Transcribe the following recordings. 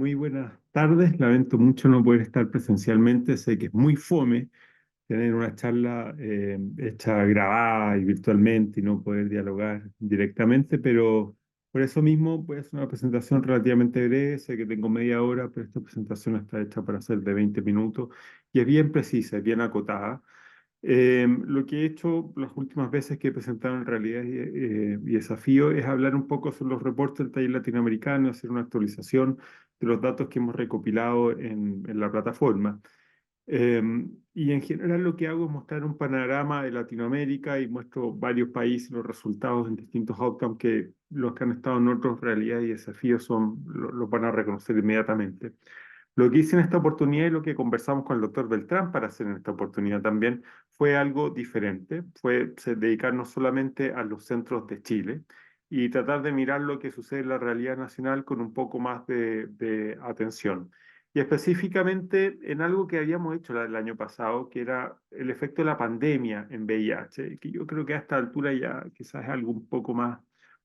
Muy buenas tardes. Lamento mucho no poder estar presencialmente. Sé que es muy fome tener una charla hecha grabada y virtualmente y no poder dialogar directamente, pero por eso mismo voy a hacer una presentación relativamente breve. Sé que tengo media hora, pero esta presentación está hecha para ser de 20 minutos y es bien precisa, es bien acotada. Lo que he hecho las últimas veces que he presentado en realidad y desafío es hablar un poco sobre los reportes del taller latinoamericano, hacer una actualización de los datos que hemos recopilado en la plataforma. Y en general lo que hago es mostrar un panorama de Latinoamérica y muestro varios países, los resultados en distintos outcomes que los que han estado en otras realidades y desafíos los van a reconocer inmediatamente. Lo que hice en esta oportunidad y lo que conversamos con el doctor Beltrán para hacer en esta oportunidad también fue algo diferente, fue dedicarnos solamente a los centros de Chile y tratar de mirar lo que sucede en la realidad nacional con un poco más de atención. Y específicamente en algo que habíamos hecho el año pasado, que era el efecto de la pandemia en VIH, que yo creo que a esta altura ya quizás es algo un poco más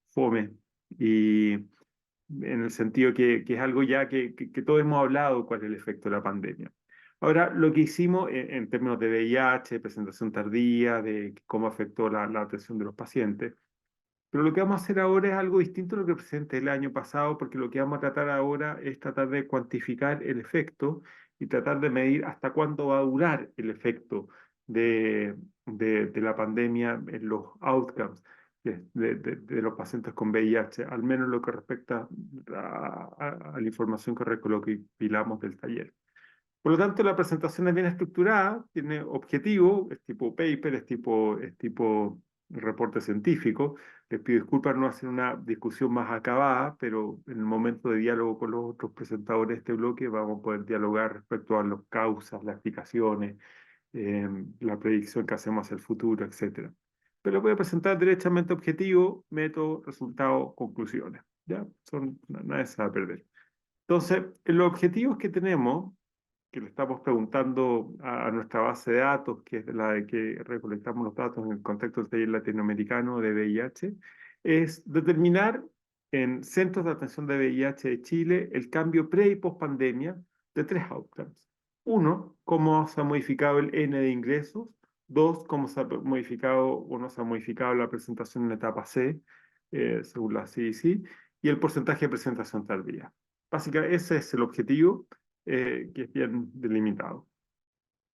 fome. Y en el sentido que es algo ya que todos hemos hablado cuál es el efecto de la pandemia. Ahora, lo que hicimos en términos de VIH, presentación tardía, de cómo afectó la atención de los pacientes, pero lo que vamos a hacer ahora es algo distinto a lo que presenté el año pasado, porque lo que vamos a tratar ahora es tratar de cuantificar el efecto y tratar de medir hasta cuándo va a durar el efecto de la pandemia en los outcomes de los pacientes con VIH, al menos lo que respecta a la información que recopilamos del taller. Por lo tanto, la presentación es bien estructurada, tiene objetivo, es tipo paper, es tipo reporte científico. Les pido disculpas no hacer una discusión más acabada, pero en el momento de diálogo con los otros presentadores de este bloque vamos a poder dialogar respecto a las causas, las explicaciones, la predicción que hacemos hacia el futuro, etcétera. Pero lo voy a presentar derechamente objetivo, método, resultado, conclusiones. ¿Ya? Nada se va a perder. Entonces, los objetivos que tenemos que le estamos preguntando a nuestra base de datos, que es la de que recolectamos los datos en el contexto del taller latinoamericano de VIH, es determinar en centros de atención de VIH de Chile el cambio pre y post pandemia de tres outcomes. Uno, cómo se ha modificado el N de ingresos. Dos, cómo se ha modificado o no se ha modificado la presentación en la etapa C, según la CDC, y el porcentaje de presentación tardía. Básicamente, ese es el objetivo que es bien delimitado.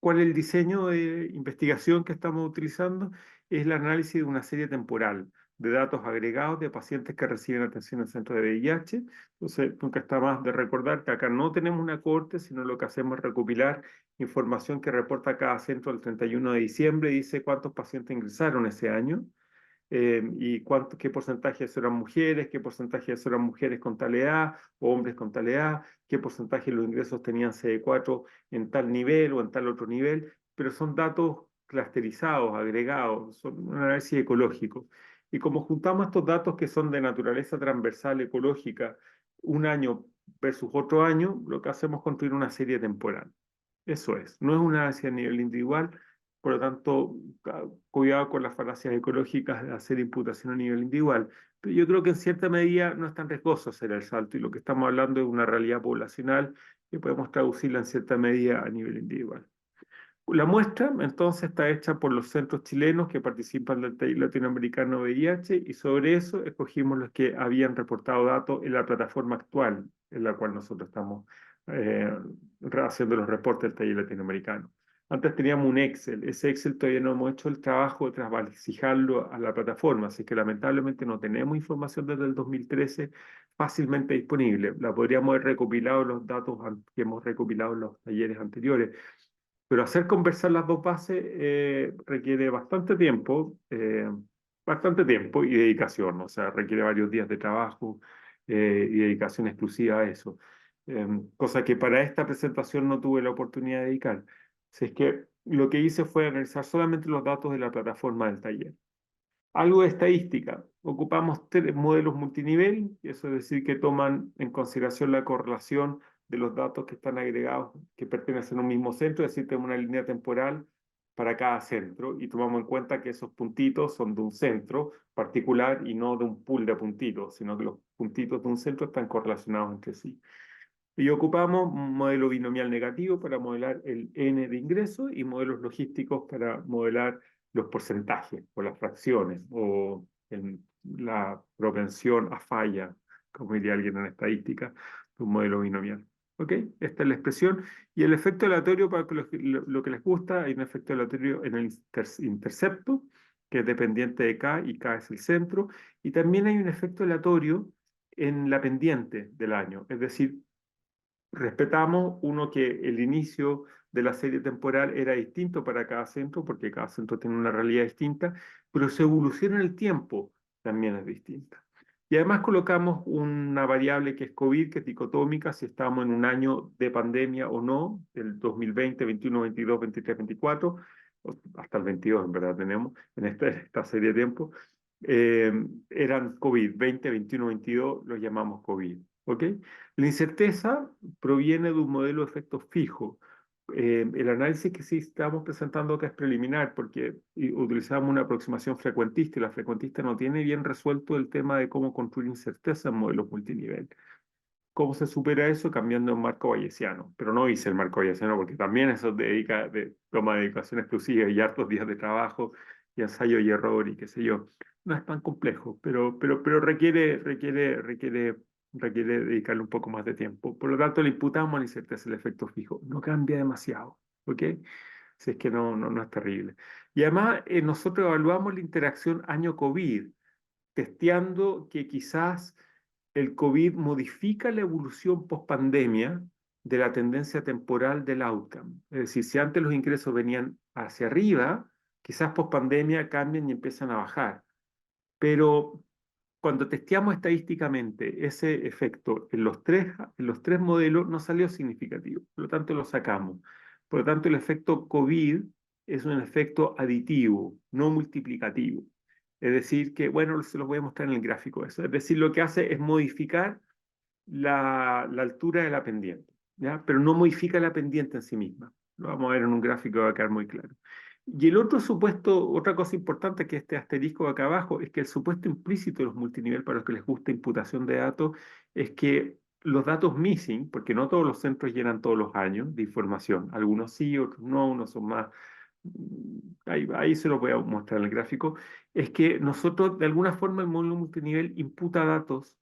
¿Cuál es el diseño de investigación que estamos utilizando? Es el análisis de una serie temporal de datos agregados de pacientes que reciben atención en el centro de VIH. Entonces, nunca está más de recordar que acá no tenemos una cohorte, sino lo que hacemos es recopilar información que reporta cada centro el 31 de diciembre y dice cuántos pacientes ingresaron ese año y qué porcentaje de eso eran mujeres, qué porcentaje de eso eran mujeres con tal edad o hombres con tal edad, qué porcentaje de los ingresos tenían CD4 en tal nivel o en tal otro nivel, pero son datos clusterizados, agregados, son un análisis ecológico. Y como juntamos estos datos que son de naturaleza transversal ecológica, un año versus otro año, lo que hacemos es construir una serie temporal. Eso es, no es un análisis a nivel individual, por lo tanto, cuidado con las falacias ecológicas de hacer imputación a nivel individual. Pero yo creo que en cierta medida no es tan riesgoso hacer el salto y lo que estamos hablando es una realidad poblacional que podemos traducirla en cierta medida a nivel individual. La muestra entonces está hecha por los centros chilenos que participan del TAI latinoamericano VIH y sobre eso escogimos los que habían reportado datos en la plataforma actual en la cual nosotros estamos eh, haciendo los reportes del TAI latinoamericano. Antes teníamos un Excel, ese Excel todavía no hemos hecho el trabajo de transvalijarlo a la plataforma, así que lamentablemente no tenemos información desde el 2013 fácilmente disponible. La podríamos haber recopilado los datos que hemos recopilado en los talleres anteriores, pero hacer conversar las dos bases requiere bastante tiempo y dedicación, o sea, requiere varios días de trabajo y dedicación exclusiva a eso. Cosa que para esta presentación no tuve la oportunidad de dedicar. Así es que lo que hice fue analizar solamente los datos de la plataforma del taller. Algo de estadística. Ocupamos tres modelos multinivel, y eso es decir, que toman en consideración la correlación de los datos que están agregados, que pertenecen a un mismo centro, es decir, tenemos una línea temporal para cada centro y tomamos en cuenta que esos puntitos son de un centro particular y no de un pool de puntitos, sino que los puntitos de un centro están correlacionados entre sí. Y ocupamos un modelo binomial negativo para modelar el N de ingreso y modelos logísticos para modelar los porcentajes o las fracciones o la propensión a falla, como diría alguien en estadística, de un modelo binomial. ¿Ok? Esta es la expresión. Y el efecto aleatorio, para que lo que les gusta, hay un efecto aleatorio en el intercepto, que es dependiente de K, y K es el centro. Y también hay un efecto aleatorio en la pendiente del año, es decir, respetamos uno que el inicio de la serie temporal era distinto para cada centro, porque cada centro tiene una realidad distinta, pero su evolución en el tiempo también es distinta. Y además colocamos una variable que es COVID, que es dicotómica, si estamos en un año de pandemia o no, el 2020, 21, 22, 23, 24, hasta el 22 en verdad tenemos en esta serie de tiempo, eh, eran COVID, 20, 21, 22, los llamamos COVID. ¿Ok? La incerteza proviene de un modelo de efectos fijo. El análisis que sí estamos presentando acá es preliminar porque utilizamos una aproximación frecuentista y la frecuentista no tiene bien resuelto el tema de cómo construir incerteza en modelos multinivel. ¿Cómo se supera eso? Cambiando un marco bayesiano. Pero no hice el marco bayesiano porque también eso toma dedicación exclusiva y hartos días de trabajo y ensayo y error y qué sé yo. No es tan complejo, pero requiere dedicarle un poco más de tiempo. Por lo tanto, le imputamos a la incerteza el efecto fijo. No cambia demasiado, ¿ok? Si es que no es terrible. Y además, nosotros evaluamos la interacción año COVID, testeando que quizás el COVID modifica la evolución post-pandemia de la tendencia temporal del outcome. Es decir, si antes los ingresos venían hacia arriba, quizás post-pandemia cambian y empiezan a bajar. Pero cuando testeamos estadísticamente ese efecto en los tres modelos no salió significativo, por lo tanto lo sacamos. Por lo tanto, el efecto COVID es un efecto aditivo, no multiplicativo. Es decir, que, bueno, se los voy a mostrar en el gráfico eso. Es decir, lo que hace es modificar la altura de la pendiente, ¿ya? Pero no modifica la pendiente en sí misma. Lo vamos a ver en un gráfico que va a quedar muy claro. Y el otro supuesto, otra cosa importante que este asterisco de acá abajo, es que el supuesto implícito de los multinivel para los que les gusta imputación de datos es que los datos missing, porque no todos los centros llenan todos los años de información, algunos sí, otros no, unos son más, ahí se lo voy a mostrar en el gráfico, es que nosotros de alguna forma el módulo multinivel imputa datos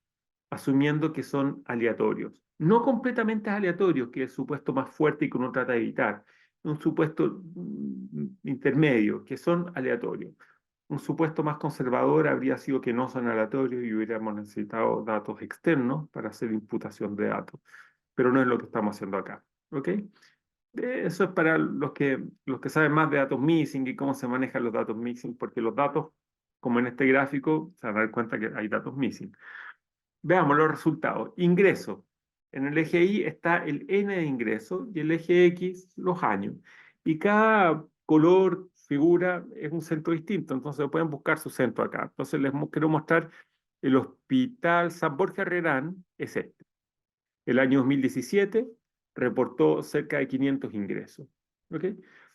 asumiendo que son aleatorios. No completamente aleatorios, que es el supuesto más fuerte y que uno trata de evitar. Un supuesto intermedio, que son aleatorios. Un supuesto más conservador habría sido que no son aleatorios y hubiéramos necesitado datos externos para hacer imputación de datos. Pero no es lo que estamos haciendo acá. ¿Ok? Eso es para los que saben más de datos missing y cómo se manejan los datos missing, porque los datos, como en este gráfico, se van a dar cuenta que hay datos missing. Veamos los resultados. Ingreso. En el eje Y está el N de ingreso y el eje X los años. Y cada color, figura, es un centro distinto, entonces pueden buscar su centro acá. Entonces quiero mostrar el Hospital San Borja Herrerán, es este. El año 2017 reportó cerca de 500 ingresos. ¿Ok?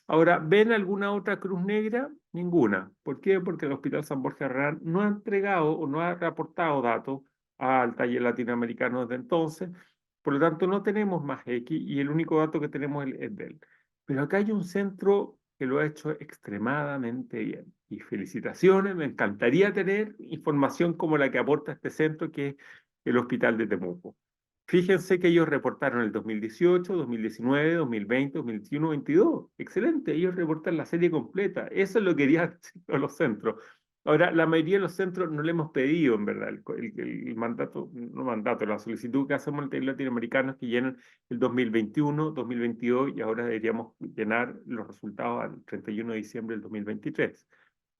Ahora, ¿ven alguna otra cruz negra? Ninguna. ¿Por qué? Porque el Hospital San Borja Herrera no ha entregado o no ha reportado datos al taller latinoamericano desde entonces. Por lo tanto, no tenemos más X y el único dato que tenemos es de él. Pero acá hay un centro que lo ha hecho extremadamente bien. Y felicitaciones, me encantaría tener información como la que aporta este centro, que es el Hospital de Temuco. Fíjense que ellos reportaron el 2018, 2019, 2020, 2021, 2022. Excelente, ellos reportan la serie completa. Eso es lo que querían todos los centros. Ahora, la mayoría de los centros no le hemos pedido, en verdad, el mandato, no mandato, la solicitud que hacemos en el latinoamericano es que llenen el 2021, 2022 y ahora deberíamos llenar los resultados al 31 de diciembre del 2023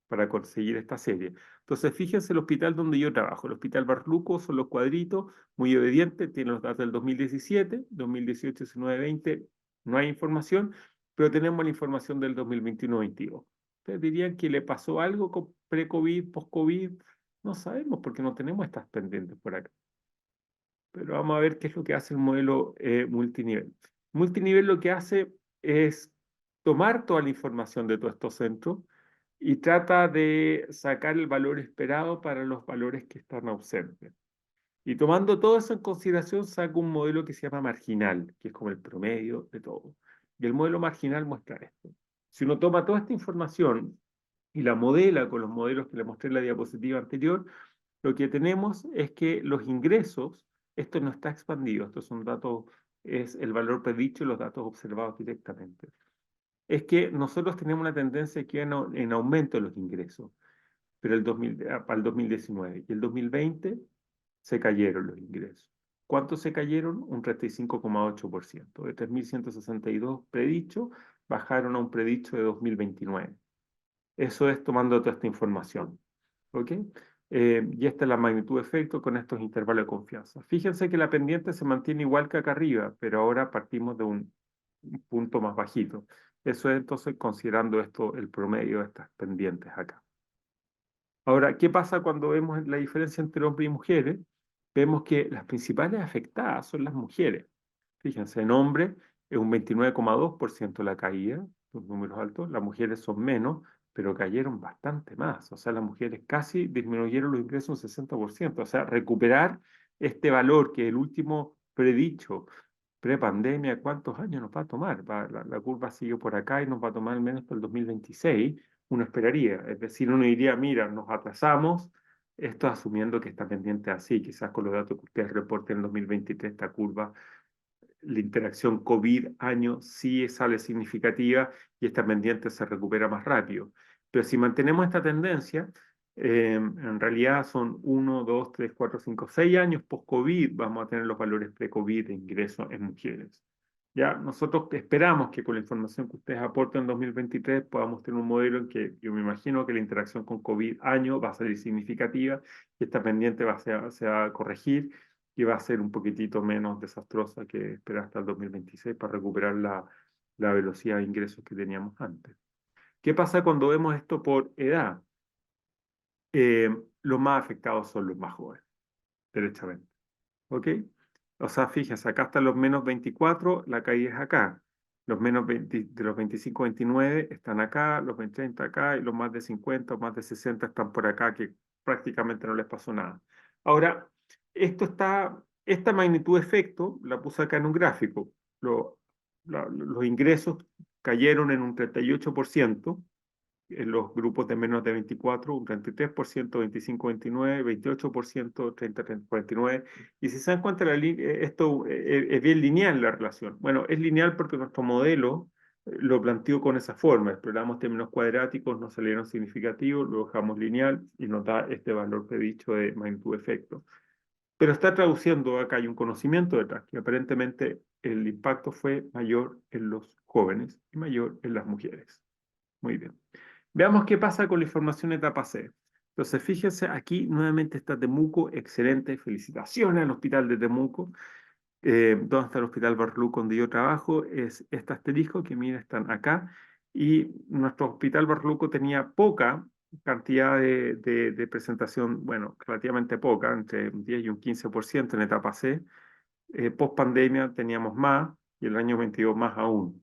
para conseguir esta serie. Entonces, fíjense el hospital donde yo trabajo, el Hospital Barluco, son los cuadritos, muy obediente, tiene los datos del 2017, 2018, 19, 20, no hay información, pero tenemos la información del 2021-22. ¿Ustedes dirían que le pasó algo con pre-COVID, post-COVID? No sabemos porque no tenemos estas pendientes por acá. Pero vamos a ver qué es lo que hace el modelo multinivel. Multinivel lo que hace es tomar toda la información de todos estos centros y trata de sacar el valor esperado para los valores que están ausentes. Y tomando todo eso en consideración, saco un modelo que se llama marginal, que es como el promedio de todo. Y el modelo marginal muestra esto. Si uno toma toda esta información y la modela con los modelos que le mostré en la diapositiva anterior, lo que tenemos es que los ingresos, esto no está expandido, estos son datos, es el valor predicho y los datos observados directamente. Es que nosotros tenemos una tendencia que en aumento de los ingresos, pero para el 2019 y el 2020 se cayeron los ingresos. ¿Cuánto se cayeron? Un 35,8%. De 3.162 predicho, bajaron a un predicho de 2029. Eso es tomando toda esta información. ¿Ok? Y esta es la magnitud de efecto con estos intervalos de confianza. Fíjense que la pendiente se mantiene igual que acá arriba, pero ahora partimos de un punto más bajito. Eso es entonces considerando esto, el promedio de estas pendientes acá. Ahora, ¿qué pasa cuando vemos la diferencia entre hombres y mujeres? Vemos que las principales afectadas son las mujeres. Fíjense, en hombres es un 29,2% la caída, los números altos, las mujeres son menos, pero cayeron bastante más. O sea, las mujeres casi disminuyeron los ingresos un 60%. O sea, recuperar este valor que el último predicho pre-pandemia, ¿cuántos años nos va a tomar? La curva sigue por acá y nos va a tomar al menos hasta el 2026, uno esperaría. Es decir, uno diría, mira, nos atrasamos, esto asumiendo que está pendiente así, quizás con los datos que ustedes reporten en 2023, esta curva, la interacción COVID-año sí sale significativa y esta pendiente se recupera más rápido. Pero si mantenemos esta tendencia, en realidad son 1, 2, 3, 4, 5, 6 años post-COVID, vamos a tener los valores pre-COVID de ingreso en mujeres. Ya, nosotros esperamos que con la información que ustedes aporten en 2023 podamos tener un modelo en que yo me imagino que la interacción con COVID año va a salir significativa y esta pendiente se va a corregir y va a ser un poquitito menos desastrosa que esperar hasta el 2026 para recuperar la velocidad de ingresos que teníamos antes. ¿Qué pasa cuando vemos esto por edad? Los más afectados son los más jóvenes, derechamente. ¿Ok? O sea, fíjense, acá están los menos 24, la caída es acá. Los menos 20, de los 25 29 están acá, los 30 acá, y los más de 50 o más de 60 están por acá, que prácticamente no les pasó nada. Ahora, esta magnitud de efecto la puse acá en un gráfico. Los ingresos cayeron en un 38%, en los grupos de menos de 24, un 33%, 25-29, 28%, 30-49. Y si se dan cuenta, esto es bien lineal la relación. Bueno, es lineal porque nuestro modelo lo planteó con esa forma. Exploramos términos cuadráticos, nos salieron significativos, lo dejamos lineal y nos da este valor predicho de magnitud de efecto. Pero está traduciendo, acá hay un conocimiento detrás, que aparentemente el impacto fue mayor en los jóvenes y mayor en las mujeres. Muy bien. Veamos qué pasa con la información etapa C. Entonces, fíjense, aquí nuevamente está Temuco, excelente, felicitaciones al hospital de Temuco. ¿Dónde está el hospital Barluco donde yo trabajo? Es este asterisco que mira, están acá. Y nuestro hospital Barluco tenía poca cantidad de presentación, bueno, relativamente poca, entre un 10 y un 15% en etapa C. Post pandemia teníamos más y el año 22 más aún.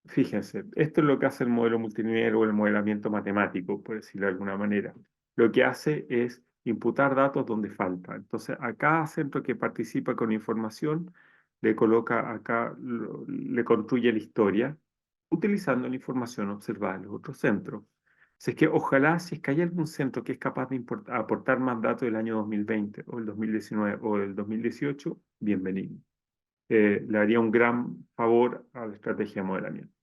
Fíjense, esto es lo que hace el modelo multinivel o el modelamiento matemático, por decirlo de alguna manera. Lo que hace es imputar datos donde falta. Entonces, a cada centro que participa con información, le coloca acá, le construye la historia, utilizando la información observada en los otros centros. Si es que ojalá, si es que hay algún centro que es capaz de aportar más datos del año 2020 o el 2019 o el 2018, bienvenido. Le haría un gran favor a la estrategia de modelamiento.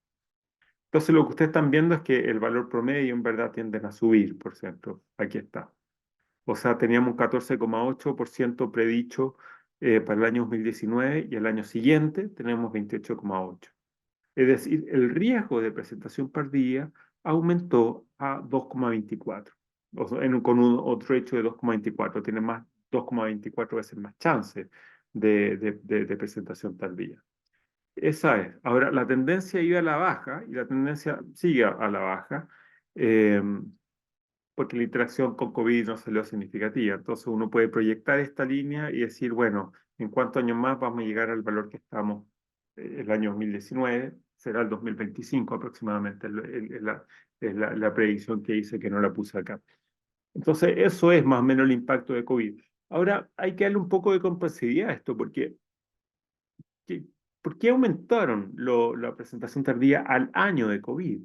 Entonces lo que ustedes están viendo es que el valor promedio en verdad tiende a subir, por cierto. Aquí está. O sea, teníamos un 14,8% predicho para el año 2019 y el año siguiente tenemos 28,8%. Es decir, el riesgo de presentación tardía aumentó a 2,24. O sea, con otro hecho de 2,24. Tiene más 2,24 veces más chance de presentación tardía. Esa es. Ahora, la tendencia iba a la baja y la tendencia sigue a la baja eh, porque la interacción con COVID no salió significativa. Entonces uno puede proyectar esta línea y decir, bueno, en cuántos años más vamos a llegar al valor que estamos el año 2019, será el 2025 aproximadamente, es la predicción que hice que no la puse acá. Entonces eso es más o menos el impacto de COVID. Ahora, hay que darle un poco de comprensividad a esto, porque ¿qué- ¿por qué aumentaron la presentación tardía al año de COVID?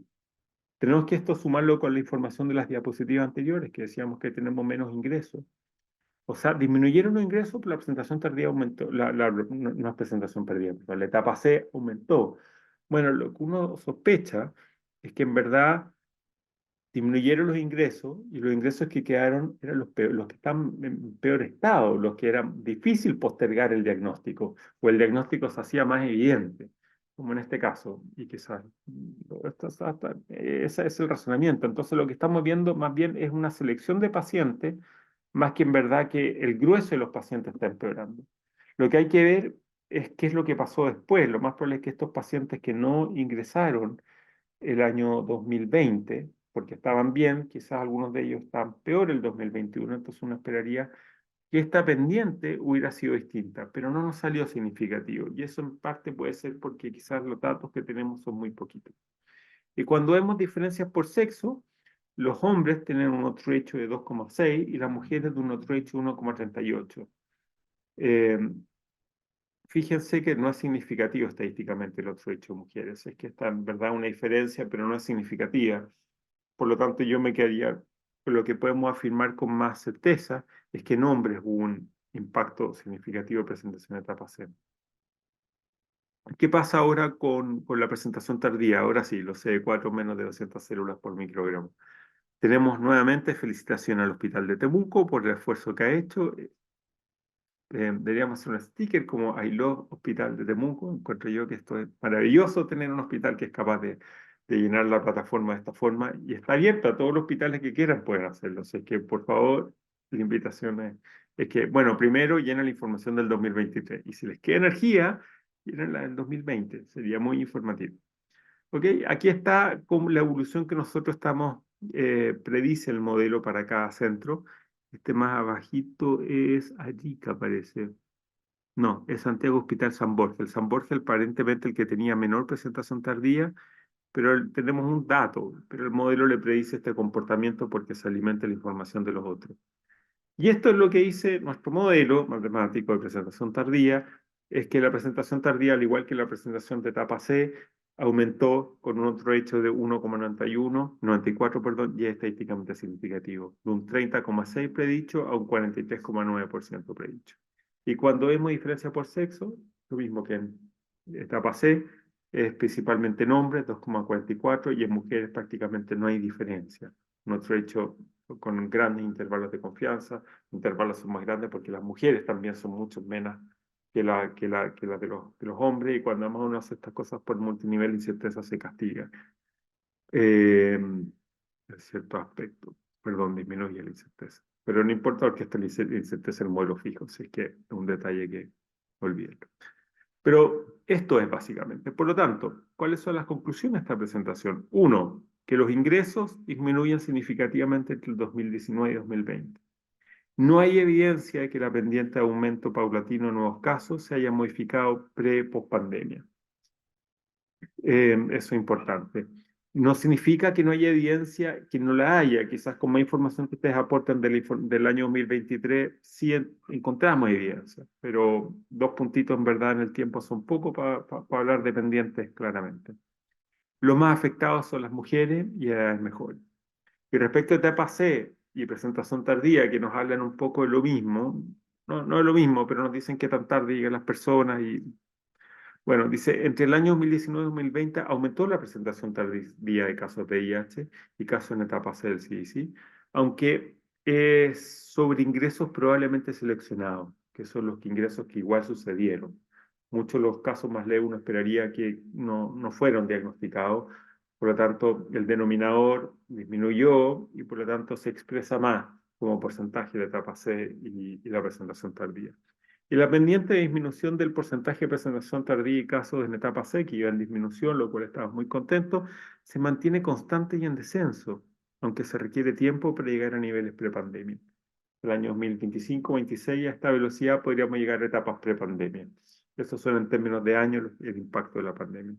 Tenemos que esto sumarlo con la información de las diapositivas anteriores, que decíamos que tenemos menos ingresos. O sea, disminuyeron los ingresos, pero la presentación tardía aumentó. No es presentación tardía, perdón, la etapa C aumentó. Bueno, lo que uno sospecha es que en verdad disminuyeron los ingresos y los ingresos que quedaron eran los que están en peor estado, los que era difícil postergar el diagnóstico o el diagnóstico se hacía más evidente, como en este caso. Y quizás ese es el razonamiento. Entonces lo que estamos viendo más bien es una selección de pacientes, más que en verdad que el grueso de los pacientes está empeorando. Lo que hay que ver es qué es lo que pasó después. Lo más probable es que estos pacientes que no ingresaron el año 2020, porque estaban bien, quizás algunos de ellos estaban peor el 2021, entonces uno esperaría que esta pendiente hubiera sido distinta, pero no nos salió significativo, y eso en parte puede ser porque quizás los datos que tenemos son muy poquitos. Y cuando vemos diferencias por sexo, los hombres tienen un otro hecho de 2,6 y las mujeres de un otro hecho de 1,38. Eh, Fíjense que no es significativo estadísticamente el otro hecho de mujeres, es que está en verdad una diferencia, pero no es significativa. Por lo tanto, yo me quedaría con lo que podemos afirmar con más certeza es que en hombres hubo un impacto significativo de presentación de etapa C. ¿Qué pasa ahora con la presentación tardía? Ahora sí, los CD4 menos de 200 células por microgramo. Tenemos nuevamente felicitación al Hospital de Temuco por el esfuerzo que ha hecho. Deberíamos hacer un sticker como I love Hospital de Temuco. Encuentro yo que esto es maravilloso tener un hospital que es capaz de llenar la plataforma de esta forma y está abierto a todos los hospitales que quieran pueden hacerlo. Así que, por favor, la invitación es que, bueno, primero llenen la información del 2023 y si les queda energía, llenen la del 2020. Sería muy informativo. ¿Ok? Aquí está como la evolución que nosotros estamos, predice el modelo para cada centro. Este más abajito es allí que aparece. No, es Santiago Hospital San Borja. El San Borja, aparentemente el que tenía menor presentación tardía, pero tenemos un dato, pero el modelo le predice este comportamiento porque se alimenta la información de los otros. Y esto es lo que dice nuestro modelo matemático de presentación tardía, es que la presentación tardía, al igual que la presentación de etapa C, aumentó con un otro hecho de 1,91, 94, perdón, y es estadísticamente significativo, de un 30,6 predicho a un 43,9% predicho. Y cuando vemos diferencia por sexo, lo mismo que en etapa C, es principalmente en hombres, 2,44, y en mujeres prácticamente no hay diferencia. Nuestro hecho con grandes intervalos de confianza, intervalos son más grandes porque las mujeres también son mucho menos que la de los hombres y cuando uno hace estas cosas por multinivel de incerteza se castiga. Eh, en cierto aspecto, perdón, disminuye la incerteza. Pero no importa porque esta incerteza es el modelo fijo, si es que es un detalle que olviden. Pero esto es básicamente. Por lo tanto, ¿cuáles son las conclusiones de esta presentación? Uno, que los ingresos disminuyen significativamente entre el 2019 y 2020. No hay evidencia de que la pendiente de aumento paulatino de nuevos casos se haya modificado pre-post-pandemia. Eso es importante. No significa que no haya evidencia, que no la haya. Quizás con más información que ustedes aportan del año 2023, sí encontramos evidencia, pero dos puntitos en verdad en el tiempo son poco para hablar de pendientes claramente. Los más afectados son las mujeres y edades mejores. Y respecto a etapa C y presentación tardía, que nos hablan un poco de lo mismo, no, no es lo mismo, pero nos dicen que tan tarde llegan las personas y bueno, dice, entre el año 2019 y 2020 aumentó la presentación tardía de casos de VIH y casos en etapa C del CDC, aunque es sobre ingresos probablemente seleccionados, que son los ingresos que igual sucedieron. Muchos de los casos más leves uno esperaría que no fueron diagnosticados, por lo tanto el denominador disminuyó y por lo tanto se expresa más como porcentaje de etapa C y la presentación tardía. Y la pendiente de disminución del porcentaje de presentación tardía y casos en etapa C, que iba en disminución, lo cual estamos muy contentos, se mantiene constante y en descenso, aunque se requiere tiempo para llegar a niveles prepandemia. El año 2025-26 a esta velocidad podríamos llegar a etapas prepandemia. Esos son en términos de años el impacto de la pandemia.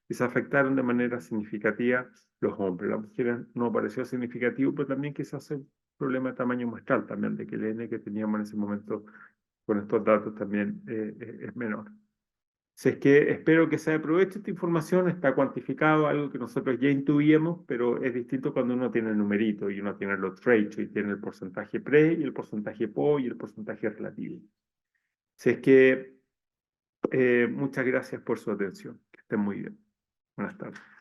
Y se afectaron de manera significativa los hombres. Las mujeres no pareció significativo, pero también quizás problema de tamaño muestral también, de que el N que teníamos en ese momento con estos datos también es menor. Si es que espero que se aproveche esta información, está cuantificado, algo que nosotros ya intuíamos, pero es distinto cuando uno tiene el numerito y uno tiene los traits y tiene el porcentaje pre y el porcentaje po y el porcentaje relativo. Si es que muchas gracias por su atención. Que estén muy bien. Buenas tardes.